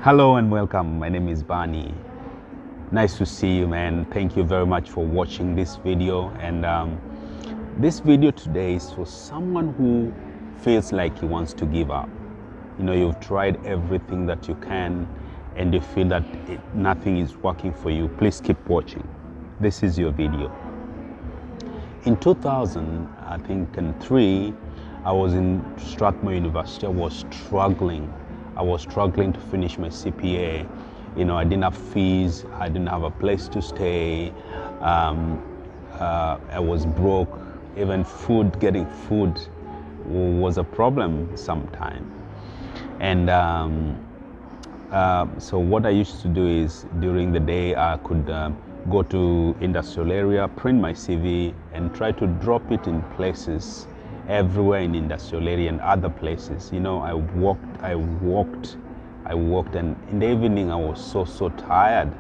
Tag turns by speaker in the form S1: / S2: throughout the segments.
S1: Hello and welcome. My name is Barney. Nice to see you, man. Thank you very much for watching this video. And this video today is for someone who feels like he wants to give up. You know, you've tried everything that you can and you feel that nothing is working for you. Please keep watching. This is your video. In 2003, I was in Strathmore University. I was struggling to finish my CPA. You know, I didn't have fees, I didn't have a place to stay. I was broke. Even getting food was a problem sometimes. And so what I used to do is during the day I could go to industrial area, print my CV and try to drop it in places everywhere in industrial area and other places. You know, I walked, and in the evening I was so tired,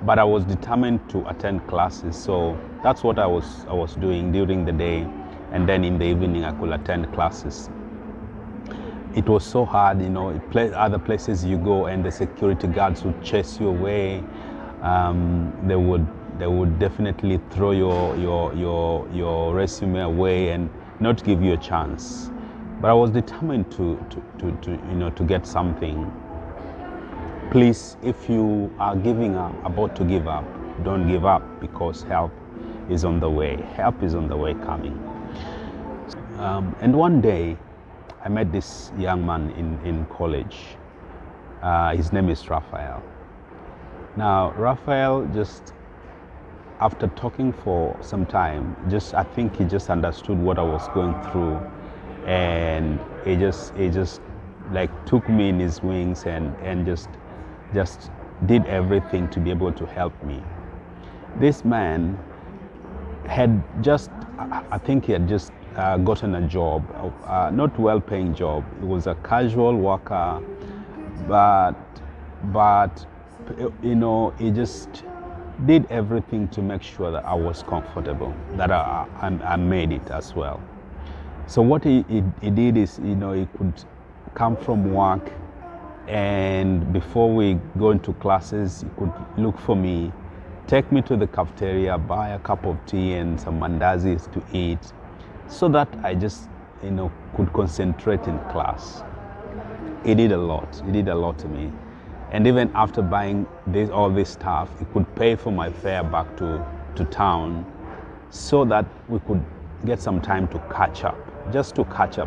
S1: but I was determined to attend classes. So that's what I was doing during the day, and then in the evening I could attend classes. It was so hard, you know. Other places you go and the security guards would chase you away. They would definitely throw your resume away and not give you a chance. But I was determined to get something. Please, if you are about to give up, don't give up, because help is on the way. Help is on the way coming. And one day, I met this young man in college. His name is Raphael. Now, Raphael, just after talking for some time, I think he just understood what I was going through, and he just like took me in his wings and just did everything to be able to help me. This man had just, I think he had just gotten a job, not well-paying job. He was a casual worker, but you know, he just did everything to make sure that I was comfortable, that I made it as well. So what he did is, you know, he could come from work, and before we go into classes, he could look for me, take me to the cafeteria, buy a cup of tea and some mandazis to eat, so that I just, you know, could concentrate in class. He did a lot to me. And even after buying all this stuff, he could pay for my fare back to town, so that we could get some time to catch up,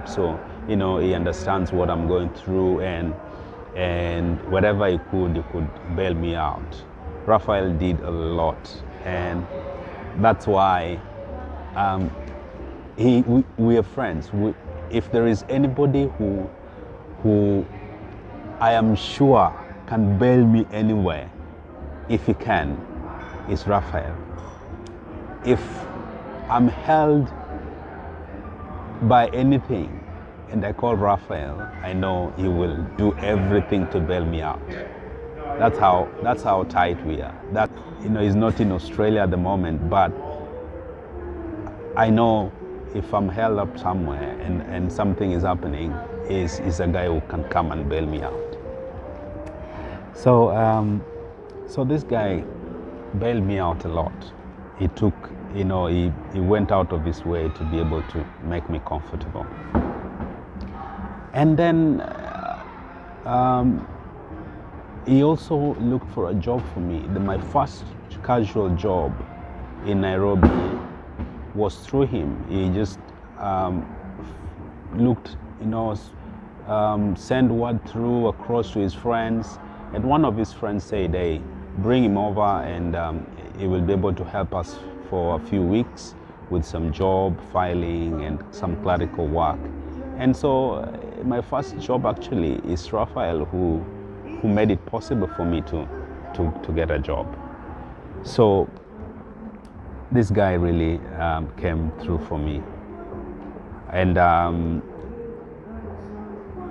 S1: so, you know, he understands what I'm going through, and whatever he could bail me out. Raphael did a lot, and that's why we are friends. If there is anybody who I am sure can bail me anywhere, if he can, is Raphael. If I'm held by anything and I call Raphael, I know he will do everything to bail me out. That's how tight we are. That, you know, he's not in Australia at the moment, but I know if I'm held up somewhere and something is happening, is a guy who can come and bail me out. So so this guy bailed me out a lot. He took, you know, he went out of his way to be able to make me comfortable. And then he also looked for a job for me. My first casual job in Nairobi was through him. He just looked, you know, sent word through across to his friends. And one of his friends said, hey, bring him over and he will be able to help us for a few weeks with some job filing and some clerical work. And so my first job actually is Raphael who made it possible for me to get a job. So this guy really came through for me. And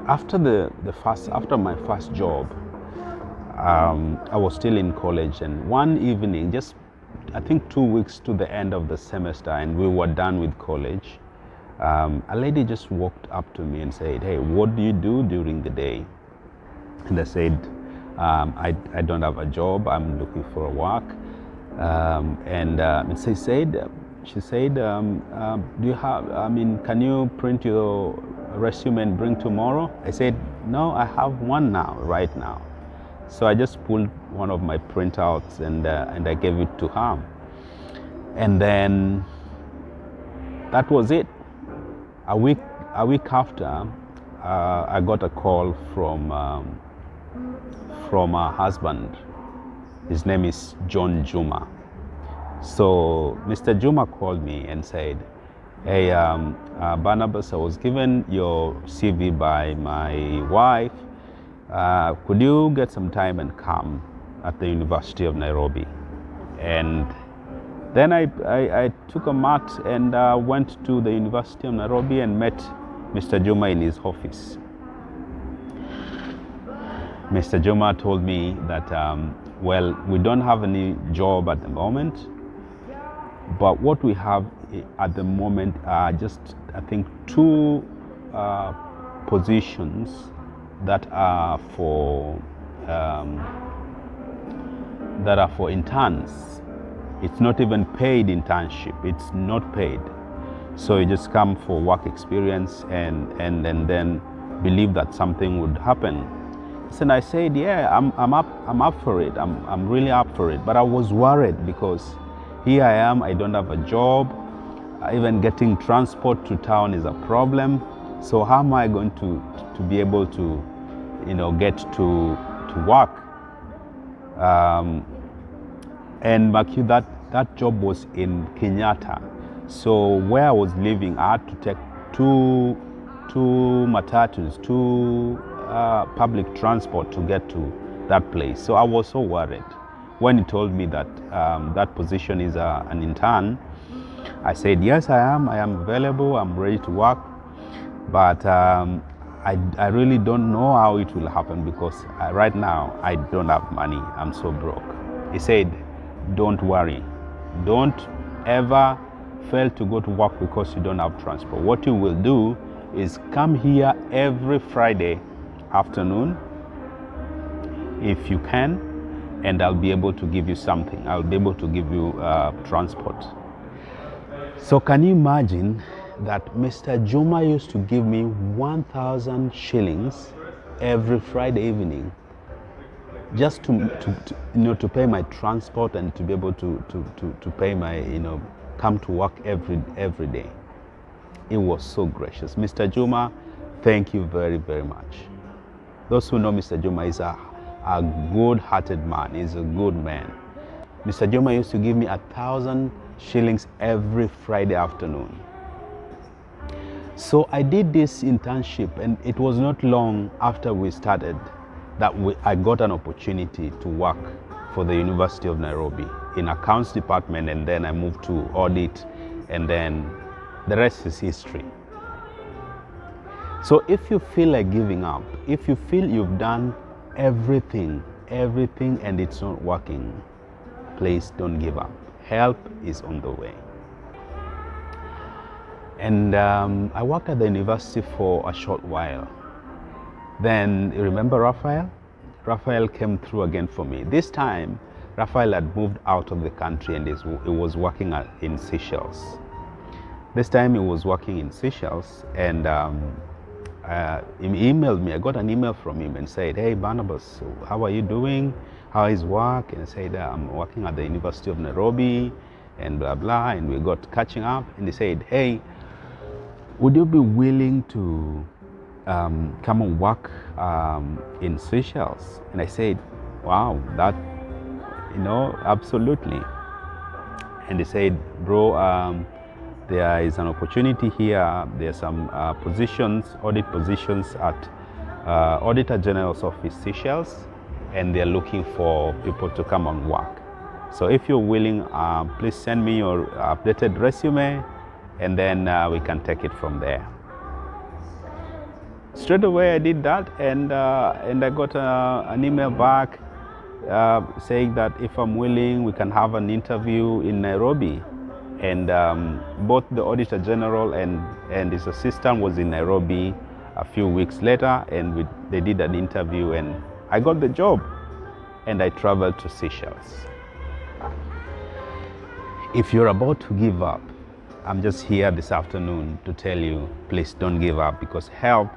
S1: after my first job, I was still in college, and one evening, just I think 2 weeks to the end of the semester, and we were done with college, a lady just walked up to me and said, hey, what do you do during the day? And I said, I don't have a job. I'm looking for a work. And she said, do you have, can you print your resume and bring tomorrow? I said, no, I have one now, right now. So I just pulled one of my printouts and I gave it to her. And then that was it. A week after, I got a call from her husband. His name is John Juma. So Mr. Juma called me and said, hey, Barnabas, I was given your CV by my wife. Could you get some time and come at the University of Nairobi? And then I took a mat and went to the University of Nairobi and met Mr. Juma in his office. Mr. Juma told me that, well, we don't have any job at the moment, but what we have at the moment are just, I think, 2 positions that are for interns. It's not even paid internship. It's not paid. So you just come for work experience and then believe that something would happen. And I said, yeah, I'm up for it. I'm really up for it. But I was worried because here I am, I don't have a job. Even getting transport to town is a problem. So how am I going to be able to, get to work? And mark you that job was in Kenyatta. So where I was living, I had to take two matatus, 2 public transport to get to that place. So I was so worried. When he told me that that position is an intern, I said, yes, I am available, I'm ready to work. But I really don't know how it will happen because right now I don't have money. I'm so broke. He said, don't worry. Don't ever fail to go to work because you don't have transport. What you will do is come here every Friday afternoon if you can, and I'll be able to give you something. I'll be able to give you transport. So can you imagine that Mr. Juma used to give me 1,000 shillings every Friday evening just to pay my transport and to be able to pay my, come to work every day. It was so gracious. Mr. Juma, thank you very, very much. Those who know Mr. Juma is a good-hearted man. He's a good man. Mr. Juma used to give me 1,000 shillings every Friday afternoon. So I did this internship, and it was not long after we started that I got an opportunity to work for the University of Nairobi in accounts department, and then I moved to audit, and then the rest is history. So if you feel like giving up, if you feel you've done everything and it's not working, please don't give up. Help is on the way. And I worked at the university for a short while. Then, you remember Raphael? Raphael came through again for me. This time, Raphael had moved out of the country and he was working in Seychelles. This time he was working in Seychelles, and he emailed me. I got an email from him and said, hey Barnabas, how are you doing? How is work? And I said, I'm working at the University of Nairobi and blah, blah. And we got catching up, and he said, hey, would you be willing to come and work in Seychelles? And I said, wow, that, absolutely. And he said, bro, there is an opportunity here. There are some audit positions at Auditor General's Office, Seychelles, and they're looking for people to come and work. So if you're willing, please send me your updated resume, and then we can take it from there. Straight away I did that, and I got an email back saying that if I'm willing, we can have an interview in Nairobi. And both the Auditor General and his assistant was in Nairobi a few weeks later, and they did an interview, and I got the job. and I traveled to Seychelles. If you're about to give up, I'm just here this afternoon to tell you, please don't give up, because help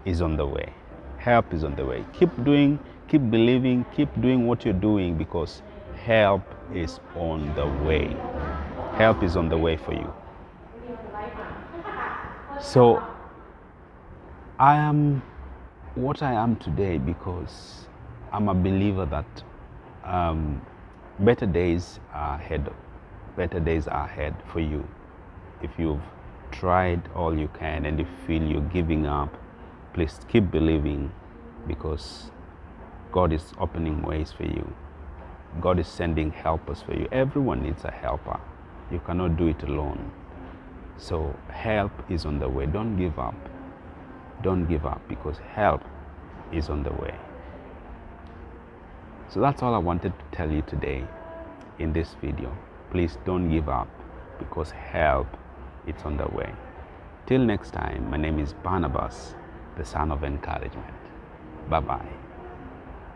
S1: is on the way. Help is on the way. Keep doing, keep believing, keep doing what you're doing, because help is on the way. Help is on the way for you. So I am what I am today because I'm a believer that better days are ahead. Better days are ahead for you. If you've tried all you can and you feel you're giving up, please keep believing, because God is opening ways for you. God is sending helpers for you. Everyone needs a helper. You cannot do it alone. So help is on the way. Don't give up. Don't give up, because help is on the way. So that's all I wanted to tell you today in this video. Please don't give up, because help is on the way. Till next time, my name is Barnabas, the son of encouragement. Bye-bye.